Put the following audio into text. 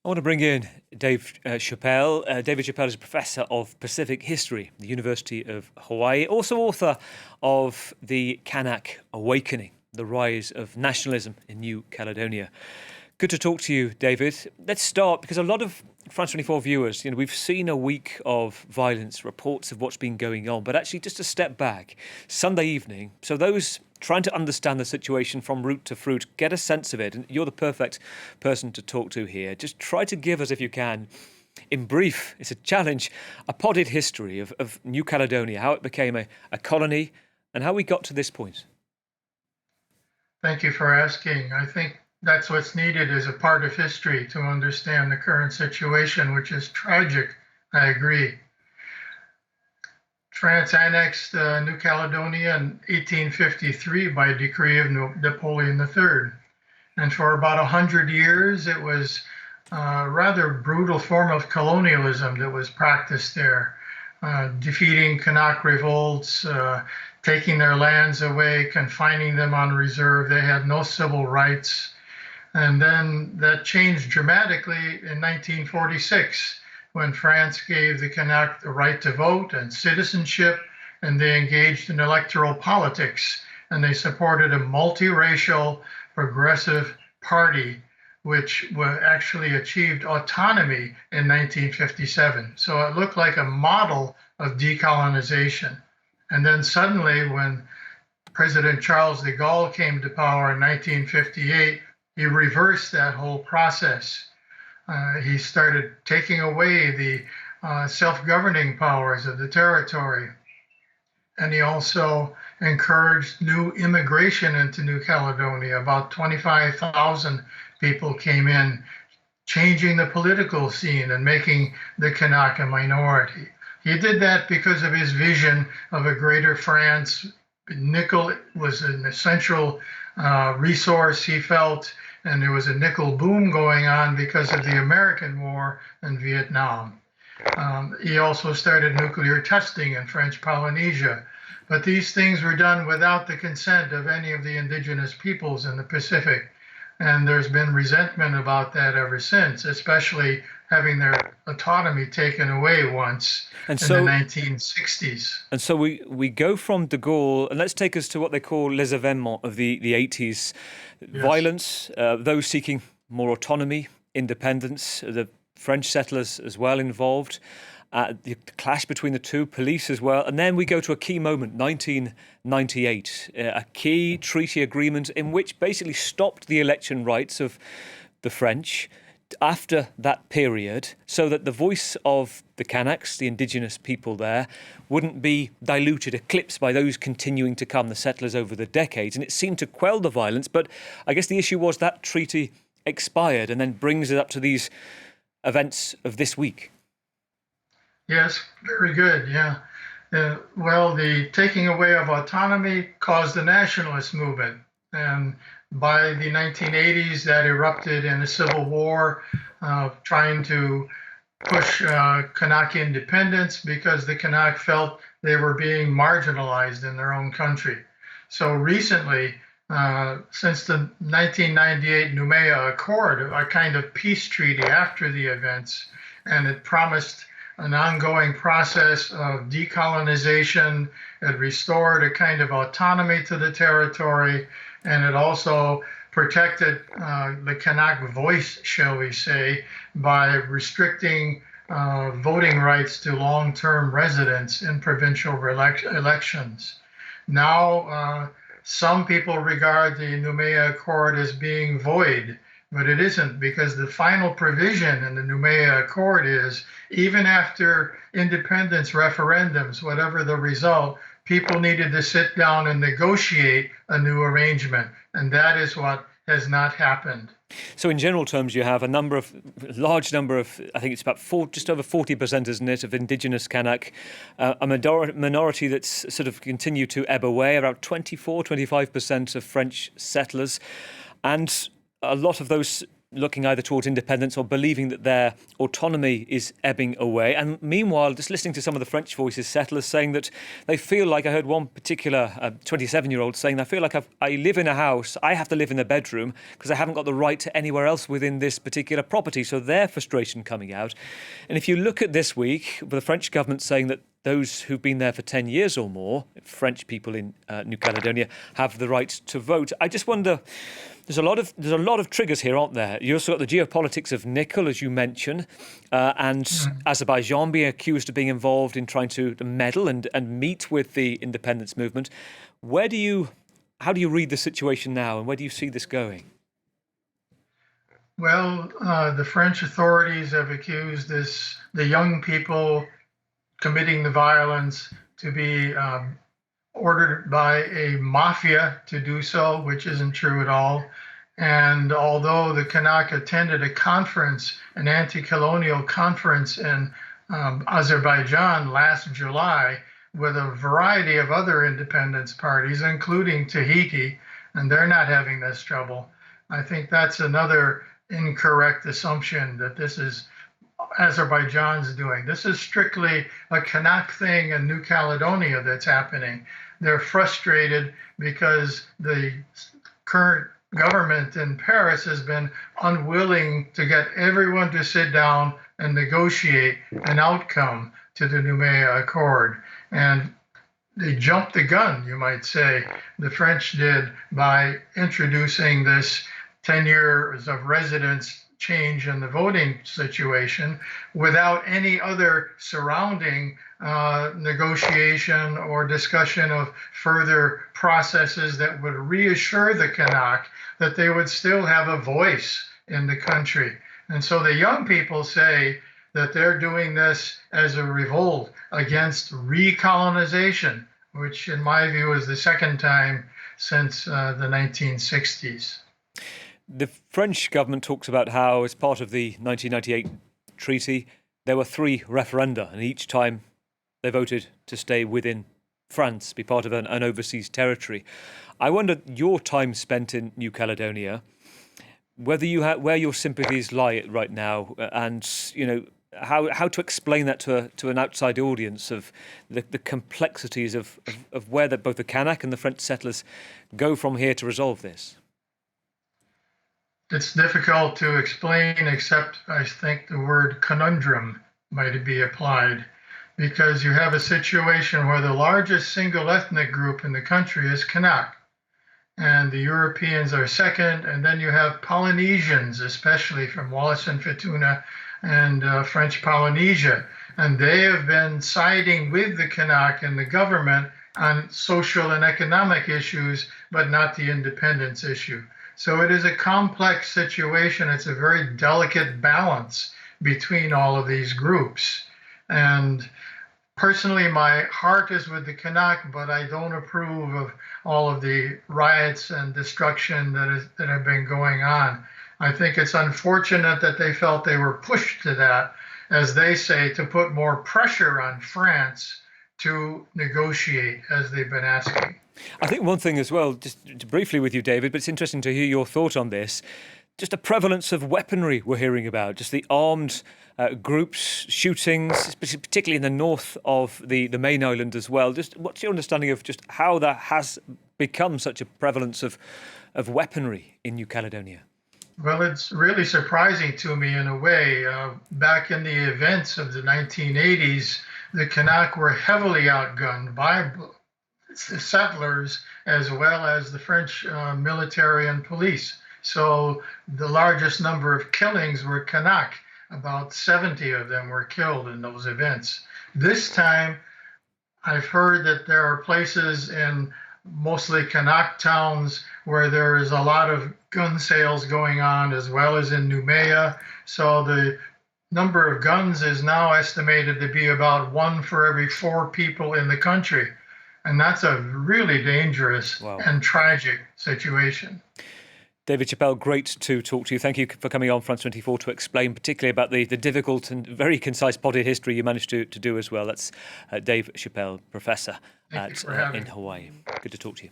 want to bring in Chappell. David Chappell is a professor of Pacific history at the University of Hawaii, also author of The Kanak Awakening, the rise of nationalism in New Caledonia. Good to talk to you, David. Let's start, because a lot of France 24 viewers, we've seen a week of violence, reports of what's been going on, but actually just a step back, Sunday evening, so those trying to understand the situation from root to fruit, get a sense of it, and you're the perfect person to talk to here. Just try to give us, if you can, in brief, it's a challenge, a potted history of New Caledonia, how it became a colony and how we got to this point. Thank you for asking. I think that's what's needed is a part of history to understand the current situation, which is tragic. I agree. France annexed New Caledonia in 1853 by decree of Napoleon III. And for about 100 years, it was a rather brutal form of colonialism that was practiced there, defeating Kanak revolts, taking their lands away, confining them on reserve. They had no civil rights. And then that changed dramatically in 1946 when France gave the Kanak the right to vote and citizenship, and they engaged in electoral politics. And they supported a multiracial progressive party, which actually achieved autonomy in 1957. So it looked like a model of decolonization. And then suddenly, when President Charles de Gaulle came to power in 1958, he reversed that whole process. He started taking away the self-governing powers of the territory. And he also encouraged new immigration into New Caledonia. About 25,000 people came in, changing the political scene and making the Kanak a minority. He did that because of his vision of a greater France. Nickel was an essential resource, he felt, and there was a nickel boom going on because of the American War in Vietnam. He also started nuclear testing in French Polynesia. But these things were done without the consent of any of the indigenous peoples in the Pacific. And there's been resentment about that ever since, especially having their autonomy taken away once in the 1960s. And so we go from de Gaulle, and let's take us to what they call les événements of the 80s. Yes. Violence, those seeking more autonomy, independence, the French settlers as well involved, the clash between the two, police as well. And then we go to a key moment, 1998, a key treaty agreement in which basically stopped the election rights of the French after that period, so that the voice of the Kanaks, the indigenous people there, wouldn't be diluted, eclipsed by those continuing to come, the settlers over the decades. And it seemed to quell the violence. But I guess the issue was that treaty expired, and then brings it up to these events of this week. Yes, very good, yeah. Well, the taking away of autonomy caused the nationalist movement. And by the 1980s, that erupted in a civil war, trying to push Kanak independence because the Kanak felt they were being marginalized in their own country. So recently, since the 1998 Noumea Accord, a kind of peace treaty after the events, and it promised an ongoing process of decolonization. It restored a kind of autonomy to the territory, and it also protected the Kanak voice, shall we say, by restricting voting rights to long-term residents in provincial elections. Now, some people regard the Noumea Accord as being void, but it isn't, because the final provision in the Noumea Accord is, even after independence referendums, whatever the result, people needed to sit down and negotiate a new arrangement. And that is what has not happened. So in general terms, you have large number of, I think it's about just over 40%, isn't it, of indigenous Kanak, a minority that's sort of continued to ebb away, about 25% of French settlers. And a lot of those looking either towards independence or believing that their autonomy is ebbing away. And meanwhile, just listening to some of the French voices, settlers saying that they feel like, I heard one particular 27-year-old saying, I feel like I live in a house, I have to live in the bedroom because I haven't got the right to anywhere else within this particular property. So their frustration coming out. And if you look at this week, with the French government saying that those who've been there for 10 years or more, French people in New Caledonia, have the right to vote. I just wonder, there's a lot of triggers here, aren't there? You also got the geopolitics of nickel, as you mentioned, and Azerbaijan being accused of being involved in trying to meddle and meet with the independence movement. How do you read the situation now, and where do you see this going? Well, the French authorities have accused the young people committing the violence to be ordered by a mafia to do so, which isn't true at all. And although the Kanak attended a conference, an anti-colonial conference in Azerbaijan last July with a variety of other independence parties, including Tahiti, and they're not having this trouble. I think that's another incorrect assumption that this is Azerbaijan's doing. This is strictly a Kanak thing in New Caledonia that's happening. They're frustrated because the current government in Paris has been unwilling to get everyone to sit down and negotiate an outcome to the Noumea Accord. And they jumped the gun, you might say, the French did, by introducing this 10 years of residence change in the voting situation without any other surrounding negotiation or discussion of further processes that would reassure the Kanak that they would still have a voice in the country. And so the young people say that they're doing this as a revolt against recolonization, which in my view is the second time since the 1960s. The French government talks about how, as part of the 1998 treaty, there were 3 referenda, and each time they voted to stay within France, be part of an overseas territory. I wonder, your time spent in New Caledonia, whether where your sympathies lie right now, and how to explain that to an outside audience of the complexities of where both the Kanak and the French settlers go from here to resolve this. It's difficult to explain, except I think the word conundrum might be applied, because you have a situation where the largest single ethnic group in the country is Kanak, and the Europeans are second, and then you have Polynesians, especially from Wallis and Futuna and French Polynesia, and they have been siding with the Kanak and the government on social and economic issues, but not the independence issue. So it is a complex situation. It's a very delicate balance between all of these groups. And personally, my heart is with the Kanak, but I don't approve of all of the riots and destruction that have been going on. I think it's unfortunate that they felt they were pushed to that, as they say, to put more pressure on France to negotiate, as they've been asking. I think one thing as well, just briefly with you, David, but it's interesting to hear your thought on this, just a prevalence of weaponry we're hearing about, just the armed groups, shootings, particularly in the north of the main island as well. Just what's your understanding of just how that has become such a prevalence of weaponry in New Caledonia? Well, it's really surprising to me in a way. Back in the events of the 1980s, the Kanak were heavily outgunned by the settlers as well as the French military and police. So the largest number of killings were Kanak. About 70 of them were killed in those events. This time, I've heard that there are places in mostly Kanak towns where there is a lot of gun sales going on, as well as in Noumea. So the number of guns is now estimated to be about 1 for every 4 people in the country. And that's a really dangerous and tragic situation. David Chappell, great to talk to you. Thank you for coming on France 24 to explain particularly about the difficult and very concise potted history you managed to do as well. That's Dave Chappell, Professor in Hawaii. Good to talk to you.